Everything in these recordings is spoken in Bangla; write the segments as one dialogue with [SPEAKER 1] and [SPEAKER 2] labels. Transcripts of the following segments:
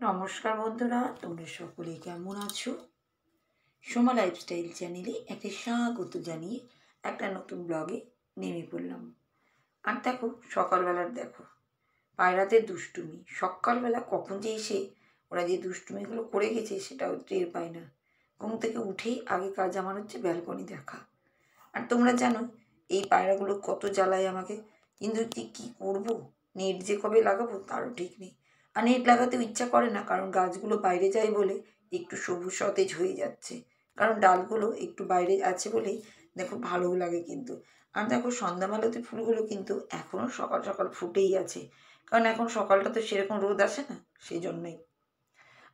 [SPEAKER 1] নমস্কার বন্ধুরা, তোমরা সকলে কেমন আছো? সোমা লাইফস্টাইল চ্যানেলে একটা স্বাগত জানিয়ে একটা নতুন ব্লগে নেমে পড়লাম। আর দেখো, সকালবেলার দেখো পায়রাদের দুষ্টুমি। সকালবেলা কখন যে এসে ওরা যে দুষ্টুমিগুলো করে গেছে সেটাও টের পায় না। ঘুম থেকে উঠেই আগে কাজ আমার হচ্ছে ব্যালকনি দেখা। আর তোমরা জানো এই পায়রাগুলো কত জ্বালায় আমাকে, কিন্তু কী করবো, নেট যে কবে লাগাবো তারও ঠিক নেই। আর নেট লাগাতেও ইচ্ছা করে না, কারণ গাছগুলো বাইরে যায় বলে একটু সবুজ সতেজ হয়ে যাচ্ছে, কারণ ডালগুলো একটু বাইরে আছে বলেই দেখো ভালোও লাগে কিন্তু। আর দেখো সন্ধ্যামালতি ফুলগুলো কিন্তু এখনও সকাল সকাল ফুটেই আছে, কারণ এখন সকালটা তো সেরকম রোদ আসে না, সেই জন্যই।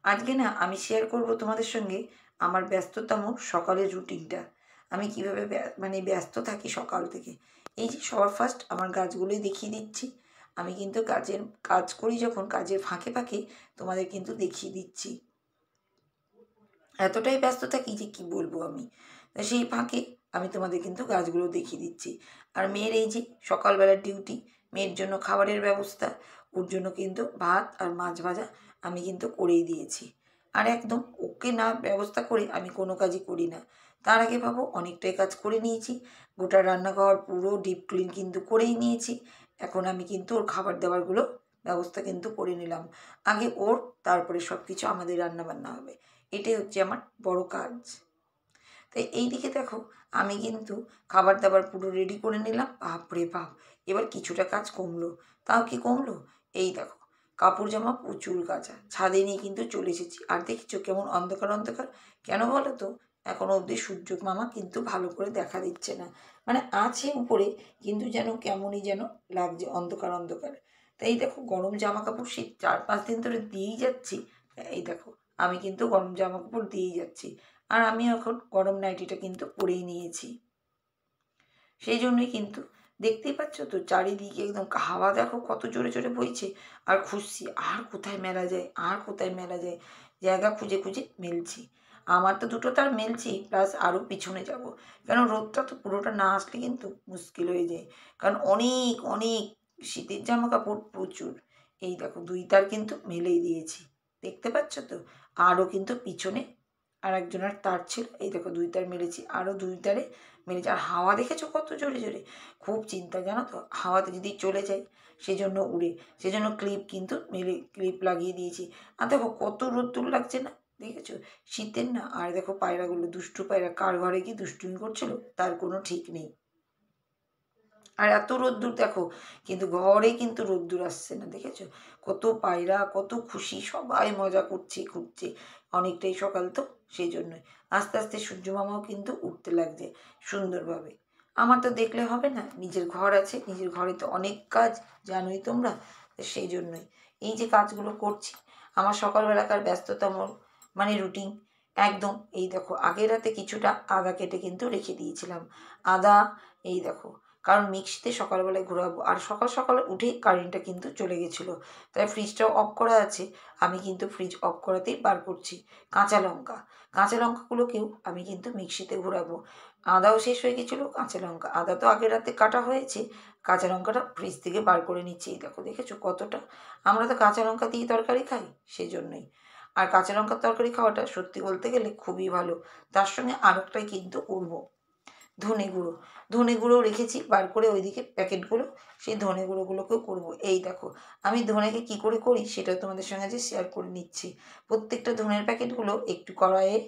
[SPEAKER 1] আজকে না আমি শেয়ার করব তোমাদের সঙ্গে আমার ব্যস্ততম সকালের রুটিনটা। আমি কীভাবে মানে ব্যস্ত থাকি সকাল থেকে। এই যে সবার ফার্স্ট আমার গাছগুলোই দেখিয়ে দিচ্ছি। আমি কিন্তু কাজের কাজ করি যখন, কাজের ফাঁকে ফাঁকে তোমাদের কিন্তু দেখিয়ে দিচ্ছি। এতটাই ব্যস্ত থাকি যে কি বলবো আমি। তা সেই ফাঁকে আমি তোমাদের কিন্তু গাছগুলো দেখিয়ে দিচ্ছি। আর মেয়ের এই যে সকালবেলার ডিউটি, মেয়ের জন্য খাবারের ব্যবস্থা, ওর জন্য কিন্তু ভাত আর মাছ ভাজা আমি কিন্তু করেই দিয়েছি। আর একদম ওকে না ব্যবস্থা করে আমি কোনো কাজই করি না। তার আগে ভাবো অনেকটাই কাজ করে নিয়েছি, গোটা রান্নাঘর পুরো ডিপ ক্লিন কিন্তু করেই নিয়েছি। এখন আমি কিন্তু ওর খাবার দাবারগুলো ব্যবস্থা কিন্তু করে নিলাম। আগে ওর, তারপরে সব কিছু আমাদের রান্নাবান্না হবে। এটাই হচ্ছে আমার বড় কাজ। তাই এই দিকে দেখো আমি কিন্তু খাবার দাবার পুরো রেডি করে নিলাম। বাপরে বাপ, এবার কিছুটা কাজ কমলো। তাও কি কমলো, এই দেখো কাপড় জামা প্রচুর কাচা, ছাদে নিয়ে কিন্তু চলে এসেছি। আর দেখছো কেমন অন্ধকার অন্ধকার, কেন বলো তো? এখনও অবধি সূর্য মামা কিন্তু ভালো করে দেখা দিচ্ছে না, মানে আছে উপরে কিন্তু যেন কেমনই যেন লাগছে অন্ধকার অন্ধকার। তাই দেখো গরম জামা কাপড় শীত 4-5 দিন ধরে দিয়েই যাচ্ছি। এই দেখো আমি কিন্তু গরম জামা কাপড় দিয়েই যাচ্ছি। আর আমি এখন গরম নাইটিটা কিন্তু পরেই নিয়েছি। সেই জন্যই কিন্তু দেখতেই পাচ্ছ তো চারিদিকে একদম হাওয়া দেখো কত জোরে জোরে বইছে। আর খুঁজছি আর কোথায় মেলা যায়, আর কোথায় মেলা যায়, জায়গা খুঁজে খুঁজে মেলছি। আমার তো দুটো তার মেলছি, প্লাস আরও পিছনে যাব, কারণ রোদটা তো পুরোটা না আসলে কিন্তু মুশকিল হয়ে যায়। কারণ অনেক অনেক শীতের জামা কাপড় প্রচুর। এই দেখো 2 তার কিন্তু মেলেই দিয়েছি, দেখতে পাচ্ছ তো। আরও কিন্তু পিছনে আর একজনের তার ছিল, এই দেখো 2 তার মেরেছি, আরও 2 তারে মেরেছি। আর হাওয়া দেখেছো কত জোরে জোরে, খুব চিন্তা জানো তো হাওয়াতে যদি চলে যায় সেজন্য উড়ে, সেজন্য ক্লিপ কিন্তু মেলে ক্লিপ লাগিয়ে দিয়েছি। আর দেখো কত রোদ্দুর লাগছে না, দেখেছো শীতের না। আর দেখো পায়রাগুলো, দুষ্টু পায়রা কার ঘরে কি দুষ্টুমি করছিল তার কোনো ঠিক নেই। আর এত রোদ্দুর দেখো, কিন্তু ঘরে কিন্তু রোদ্দুর আসছে না, দেখেছো কত পায়রা কত খুশি, সবাই মজা করছে ঘুরছে। অনেকটাই সকাল তো, সেই জন্যই আস্তে আস্তে সূর্য মামাও কিন্তু উঠতে লাগছে সুন্দরভাবে। আমার তো দেখলে হবে না, নিজের ঘর আছে, নিজের ঘরে তো অনেক কাজ, জানোই তোমরা। সেই জন্যই এই যে কাজগুলো করছি, আমার সকালবেলাকার ব্যস্ততম মানে রুটিন একদম। এই দেখো আগের রাতে কিছুটা আদা কেটে কিন্তু রেখে দিয়েছিলাম। আদা, এই দেখো, কারণ মিক্সিতে সকালবেলায় ঘোরাবো। আর সকাল সকাল উঠেই কারেন্টটা কিন্তু চলে গেছিলো, তাই ফ্রিজটাও অফ করা আছে। আমি কিন্তু ফ্রিজ অফ করাতেই বার করছি। কাঁচা লঙ্কা, কাঁচা লঙ্কাগুলোকেও আমি কিন্তু মিক্সিতে ঘোরাবো। আদাও শেষ হয়ে গেছিলো, কাঁচা লঙ্কা, আদা তো আগের রাতে কাটা হয়েছে, কাঁচা লঙ্কাটা ফ্রিজ থেকে বার করে নিচ্ছি। এই দেখো দেখেছো কতটা, আমরা তো কাঁচা লঙ্কা দিয়ে তরকারি খাই, সেজন্যই। আর কাঁচা লঙ্কার তরকারি খাওয়াটা সত্যি বলতে গেলে খুবই ভালো। তার সঙ্গে আরেকটাই কিন্তু করবো, ধনে গুঁড়ো, ধনে গুঁড়ো রেখেছি বার করে ওইদিকে প্যাকেটগুলো, সেই ধনে গুঁড়োগুলোকেও করবো। এই দেখো আমি ধনেকে কী করে করি সেটা তোমাদের সঙ্গে যে শেয়ার করে নিচ্ছি। প্রত্যেকটা ধনের প্যাকেটগুলো একটু কড়াইয়ে,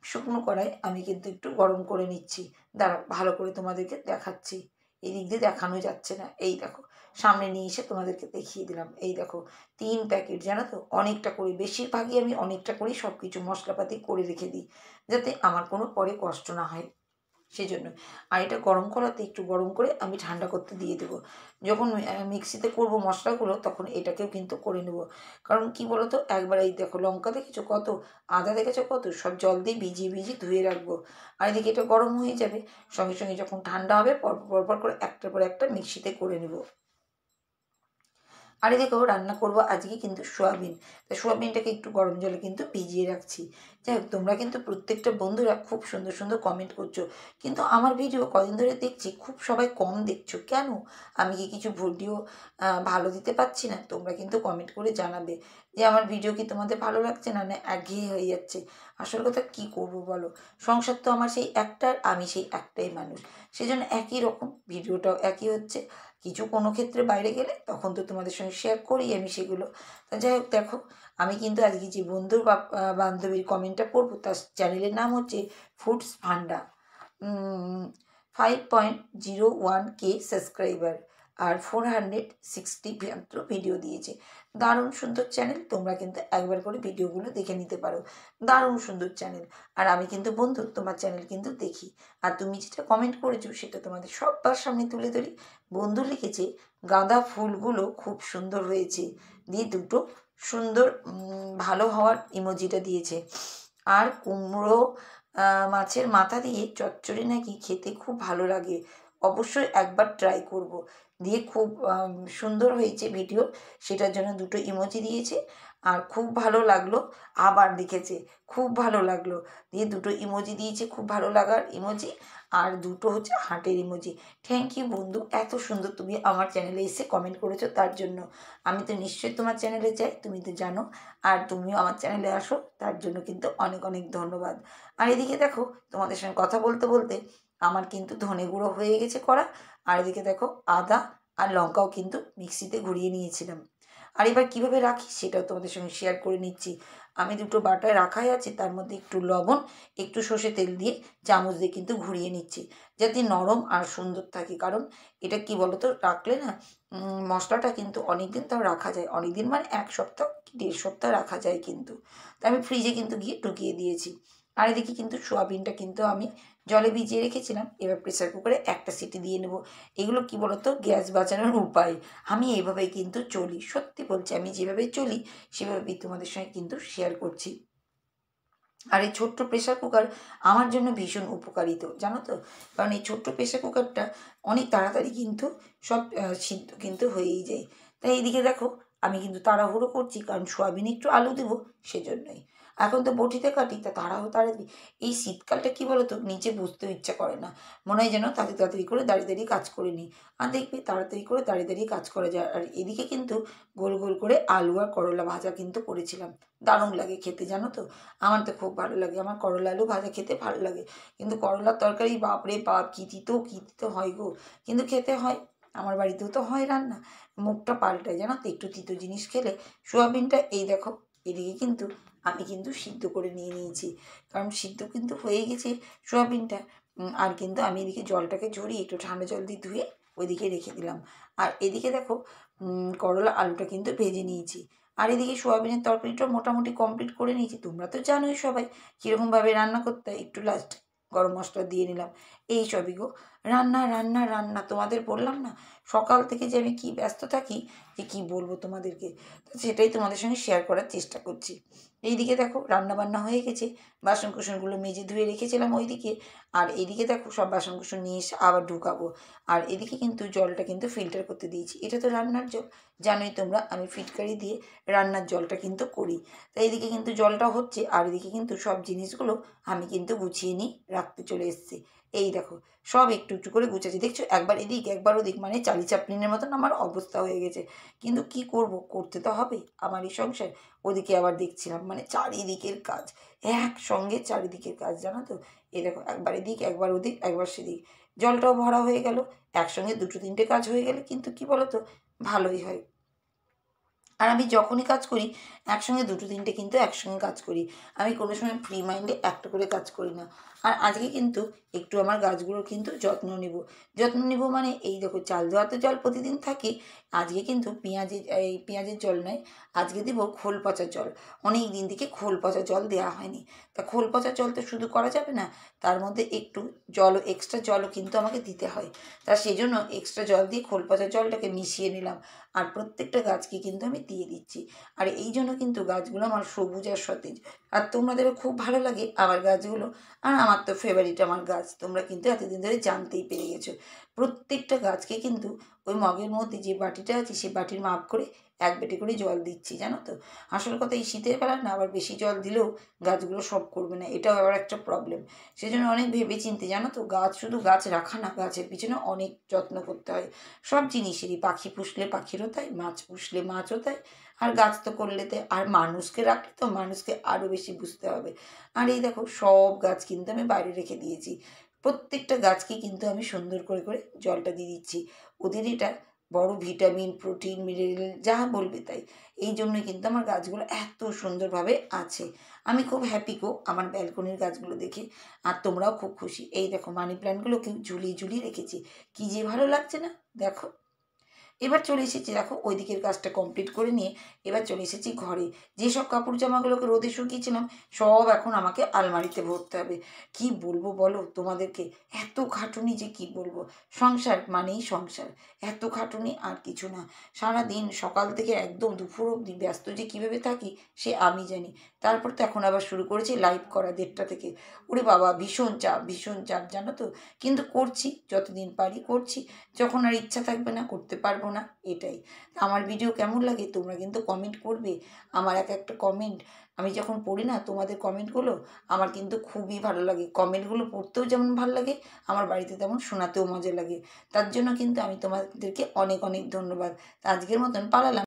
[SPEAKER 1] শুকনো কড়াই আমি কিন্তু একটু গরম করে নিচ্ছি। দাঁড়াও ভালো করে তোমাদেরকে দেখাচ্ছি, এই দিক দিয়ে দেখানো যাচ্ছে না। এই দেখো সামনে নিয়ে এসে তোমাদেরকে দেখিয়ে দিলাম। এই দেখো 3 প্যাকেট, জানো তো অনেকটা করি, বেশিরভাগই আমি অনেকটা করেই সব কিছু মশলাপাতি করে রেখে দিই, যাতে আমার কোনো পরে কষ্ট না হয়, সেই জন্য। আর এটা গরম করাতে একটু গরম করে আমি ঠান্ডা করতে দিয়ে দেবো। যখন মিক্সিতে করব মশলাগুলো তখন এটাকেও কিন্তু করে নেব। কারণ কি বলো তো, একবার এই দেখো লঙ্কা দেখেছো কত, আদা দেখেছো কত, সব জল দিয়ে ভিজিয়ে ভিজিয়ে ধুয়ে রাখবো। আর এদিকে এটা গরম হয়ে যাবে, সঙ্গে সঙ্গে যখন ঠান্ডা হবে পরপর পরপর করে একটার পর একটা মিক্সিতে করে নেব। আর এই দেখো রান্না করব আজকে কিন্তু সোয়াবিন। তা সোয়াবিনটাকে একটু গরম জলে কিন্তু ভিজিয়ে রাখছি। যাই হোক, তোমরা কিন্তু প্রত্যেকটা বন্ধুরা খুব সুন্দর সুন্দর কমেন্ট করছো, কিন্তু আমার ভিডিও কদিন ধরে দেখছি খুব সবাই কম দেখছো কেন? আমি কি কিছু ভিডিও ভালো দিতে পারছি না? তোমরা কিন্তু কমেন্ট করে জানাবে যে আমার ভিডিও কি তোমাদের ভালো লাগছে না, না একঘেয়ে হয়ে যাচ্ছে। আসল কথা কী করবো বলো, সংসার তো আমার সেই একটার, আমি সেই একটাই মানুষ, সেজন্য একই রকম ভিডিওটাও একই হচ্ছে। কিছু কোনো ক্ষেত্রে বাইরে গেলে তখন তো তোমাদের সঙ্গে শেয়ার করি আমি সেগুলো। তা যাই হোক, দেখো আমি কিন্তু আজকে যে বন্ধুর বা বান্ধবীর কমেন্টটা পড়বো তার চ্যানেলের নাম হচ্ছে ফুডস ভান্ডা, 5.01K সাবস্ক্রাইবার আর 460 মাত্র ভিডিও দিয়েছে। দারুণ সুন্দর চ্যানেল, তোমরা কিন্তু একবার করে ভিডিওগুলো দেখে নিতে পারো। দারুণ সুন্দর চ্যানেল। আর আমি কিন্তু বন্ধু তোমার চ্যানেল কিন্তু দেখি, আর তুমি যেটা কমেন্ট করেছো সেটা তোমাদের সবার সামনে তুলে ধরি। বন্ধু লিখেছে গাঁদা ফুলগুলো খুব সুন্দর হয়েছে, দিয়ে দুটো সুন্দর ভালো হওয়ার ইমোজিটা দিয়েছে। আর কুমড়ো মাছের মাথা দিয়ে চচ্চড়ি নাকি খেতে খুব ভালো লাগে, অবশ্যই একবার ট্রাই করব। দিয়ে খুব সুন্দর হয়েছে ভিডিও, সেটার জন্য দুটো ইমোজি দিয়েছে। আর খুব ভালো লাগলো, আবার লিখেছে খুব ভালো লাগলো, দিয়ে দুটো ইমোজি দিয়েছে, খুব ভালো লাগার ইমোজি, আর দুটো হচ্ছে হার্টের ইমোজি। থ্যাংক ইউ বন্ধু, এত সুন্দর তুমি আমার চ্যানেলে এসে কমেন্ট করেছো তার জন্য। আমি তো নিশ্চয়ই তোমার চ্যানেলে যাই, তুমি তো জানো, আর তুমিও আমার চ্যানেলে আসো, তার জন্য কিন্তু অনেক অনেক ধন্যবাদ। আর এদিকে দেখো, তোমাদের সঙ্গে কথা বলতে বলতে আমার কিন্তু ধনে গুঁড়ো হয়ে গেছে করা। আর এদিকে দেখো আদা আর লঙ্কাও কিন্তু মিক্সিতে ঘুরিয়ে নিয়েছিলাম। আর এবার কীভাবে রাখি সেটাও তোমাদের সঙ্গে শেয়ার করে নিচ্ছি। আমি দুটো বাটায় রাখাই আছে, তার মধ্যে একটু লবণ, একটু সর্ষে তেল দিয়ে চামচ দিয়ে কিন্তু ঘুরিয়ে নিচ্ছি, যাতে নরম আর সুন্দর থাকে। কারণ এটা কি বলো তো, রাখলে না মশলাটা কিন্তু অনেক দিন তাও রাখা যায়, অনেক দিন মানে 1 সপ্তাহ কি 1.5 সপ্তাহ রাখা যায় কিন্তু। তো আমি ফ্রিজে কিন্তু গিয়ে ঢুকিয়ে দিয়েছি। আর এদিকে কিন্তু সোয়াবিনটা কিন্তু আমি জলে ভিজিয়ে রেখেছিলাম, এবার প্রেসার কুকারে একটা সিটি দিয়ে নেব। এগুলো কি বলতো গ্যাস বাঁচানোর উপায়। আমি এইভাবেই কিন্তু চলি, সত্যি বলছি, আমি যেভাবে চলি সেভাবেই তোমাদের সঙ্গে কিন্তু শেয়ার করছি। আর এই ছোট্ট প্রেসার কুকার আমার জন্য ভীষণ উপকারিত, জানো তো। কারণ এই ছোট্ট প্রেসার কুকারটা অনেক তাড়াতাড়ি কিন্তু সব সিদ্ধ কিন্তু হয়েই যায়। তাই এইদিকে দেখো আমি কিন্তু তাড়াহুড়ো করছি, কারণ সোয়াবিন একটু আলু দেবো সেজন্যই। এখন তো বটিতে কাটি, তা তাড়াতাড়ি। এই শীতকালটা কী বলো তো, নিচে বসতেও ইচ্ছা করে না, মনে হয় যেন তাড়াতাড়ি করে দাঁড়িয়ে দাঁড়িয়ে কাজ করে নিই। আর দেখবি তাড়াতাড়ি করে দাঁড়িয়ে দাঁড়িয়ে কাজ করা যায়। আর এদিকে কিন্তু গোল গোল করে আলু আর করলা ভাজা কিন্তু করেছিলাম, দারুণ লাগে খেতে, জানো তো। আমার তো খুব ভালো লাগে, আমার করলা আলু ভাজা খেতে ভালো লাগে। কিন্তু করলার তরকারি বাপরে বাপ, কী তিতো হয় গো, কিন্তু খেতে হয়। আমার বাড়িতেও তো হয় রান্না, মুখটা পাল্টায়, জানো তো একটু তিতো জিনিস খেলে। সোয়াবিনটা এই দেখো এদিকে কিন্তু আমি কিন্তু সিদ্ধ করে নিয়ে নিয়েছি, কারণ সিদ্ধ কিন্তু হয়ে গেছে সোয়াবিনটা। আর কিন্তু আমি এদিকে জলটাকে ঝরিয়ে একটু ঠান্ডা জল দিয়ে ধুয়ে ওইদিকে রেখে দিলাম। আর এদিকে দেখো করলা আলুটা কিন্তু ভেজে নিয়েছি। আর এদিকে সোয়াবিনের তরকারিটা মোটামুটি কমপ্লিট করে নিয়েছি। তোমরা তো জানোই সবাই কীরকমভাবে রান্না করতে হয়, একটু লাস্ট গরম মশলা দিয়ে নিলাম। এই সবই গো, রান্না রান্না রান্না, তোমাদের বললাম না সকাল থেকে যে আমি কী ব্যস্ত থাকি, যে কী বলবো তোমাদেরকে। তো সেটাই তোমাদের সঙ্গে শেয়ার করার চেষ্টা করছি। এইদিকে দেখো রান্না বান্না হয়ে গেছে, বাসন কুসনগুলো মেজে ধুয়ে রেখেছিলাম ওইদিকে। আর এইদিকে দেখো সব বাসন কুসন নিয়ে এসে আবার ঢুকাবো। আর এদিকে কিন্তু জলটা কিন্তু ফিল্টার করতে দিয়েছি, এটা তো রান্নার জল, জানোই তোমরা আমি ফিটকারি দিয়ে রান্নার জলটা কিন্তু করি। তাই এদিকে কিন্তু জলটা হচ্ছে, আর এদিকে কিন্তু সব জিনিসগুলো আমি কিন্তু গুছিয়ে নিয়ে রাখতে চলে এসেছি। এই দেখো সব একটু একটু করে গুছাচ্ছি, দেখছো একবার এদিক একবার ওদিক, মানে চালি চাপলিনের মতন আমার অবস্থা হয়ে গেছে। কিন্তু কি করব, করতে তো হবে, আমারই সংসার। ওদিকে আবার দেখছিলাম মানে চারিদিকের কাজ, একসঙ্গে চারিদিকের কাজ, জানো তো। এই দেখো একবার এদিক একবার ওদিক একবার সেদিক, জলটাও ভরা হয়ে গেল, একসঙ্গে দুটো তিনটে কাজ হয়ে গেলে কিন্তু কি বলো তো ভালোই হয়। আর আমি যখনই কাজ করি একসঙ্গে দুটো তিনটে কিন্তু একসঙ্গে কাজ করি, আমি কোনো সময় ফ্রি মাইন্ডে একটা করে কাজ করি না। আর আজকে কিন্তু একটু আমার গাছগুলোর কিন্তু যত্ন নেব মানে এই দেখো চাল ধোয়া তো জল প্রতিদিন থাকে, আজকে কিন্তু পেঁয়াজের জল নয়, আজকে দেবো খোল পচা জল। অনেক দিন থেকে খোল পচা জল দেওয়া হয়নি, তা খোল পচা জল তো শুধু করা যাবে না, তার মধ্যে একটু এক্সট্রা জলও কিন্তু আমাকে দিতে হয়। তা সেই জন্য এক্সট্রা জল দিয়ে খোল পচা জলটাকে মিশিয়ে নিলাম, আর প্রত্যেকটা গাছকে কিন্তু আমি দিয়ে দিচ্ছি। আর এই জন্য কিন্তু গাছগুলো আমার সবুজ আর সতেজ। আর তোমাদেরও খুব ভালো লাগে আমার গাছগুলো, আর আমার তো ফেভারিট আমার গাছ, তোমরা কিন্তু এতদিন ধরে জানতেই পেরে গেছো। প্রত্যেকটা গাছকে কিন্তু ওই মগের মধ্যে যে বাটিটা আছে সেই বাটির মাপ করে এক বেটে করে জল দিচ্ছি, জানো তো। আসল কথা এই শীতের বেলা না আবার বেশি জল দিলেও গাছগুলো সব করবে না, এটাও আবার একটা প্রবলেম। সেজন্য অনেক ভেবে চিন্তে, জানো তো, গাছ শুধু গাছ রাখা না, গাছের পিছনে অনেক যত্ন করতে হয় সব জিনিসেরই। পাখি পুষলে পাখিরও তাই, মাছ পুষলে মাছও তাই, আর গাছ তো করলে তাই, আর মানুষকে রাখলে তো মানুষকে আরও বেশি বুঝতে হবে। আর এই দেখো সব গাছ কিন্তু আমি বাইরে রেখে দিয়েছি, প্রত্যেকটা গাছকে কিন্তু আমি সুন্দর করে করে জলটা দিয়ে দিচ্ছি। ওদের এটা বড় ভিটামিন, প্রোটিন, মিনারেল যা বলবে তাই। এই জন্যই কিন্তু আমার গাছগুলো এত সুন্দরভাবে আছে। আমি খুব হ্যাপি গো আমার ব্যালকনির গাছগুলো দেখে, আর তোমরাও খুব খুশি। এই দেখো মানি প্ল্যান্টগুলোকে ঝুলিয়ে ঝুলিয়ে রেখেছি, কী যে ভালো লাগছে না, দেখো। এবার চলে এসেছি, দেখো ওই দিকের কাজটা কমপ্লিট করে নিয়ে এবার চলে এসেছি ঘরে। যেসব কাপড় জামাগুলোকে রোদে শুকিয়েছিলাম সব এখন আমাকে আলমারিতে ভরতে হবে। কি বলবো বলো তোমাদেরকে, এত খাটুনি যে কি বলবো। সংসার মানেই সংসার, এত খাটুনি আর কিছু না। সারাদিন সকাল থেকে একদম দুপুর অবধি ব্যস্ত যে কীভাবে থাকি সে আমি জানি। তারপর তো এখন আবার শুরু করেছি লাইভ করা 1:30টা থেকে। ওরে বাবা, ভীষণ চাপ ভীষণ চাপ, জানো তো। কিন্তু করছি, যতদিন পারি করছি, যখন আর ইচ্ছা থাকবে না করতে পারবো না, এটাই। আমার ভিডিও কেমন লাগে তোমরা কিন্তু কমেন্ট করবে। আমার এক একটা কমেন্ট আমি যখন পড়ি না তোমাদের কমেন্টগুলো, আমার কিন্তু খুবই ভালো লাগে। কমেন্টগুলো পড়তেও যেমন ভালো লাগে, আমার বাড়িতে তেমন শোনাতেও মজা লাগে। তার জন্য কিন্তু আমি তোমাদেরকে অনেক অনেক ধন্যবাদ। তা আজকের মতন পালালাম।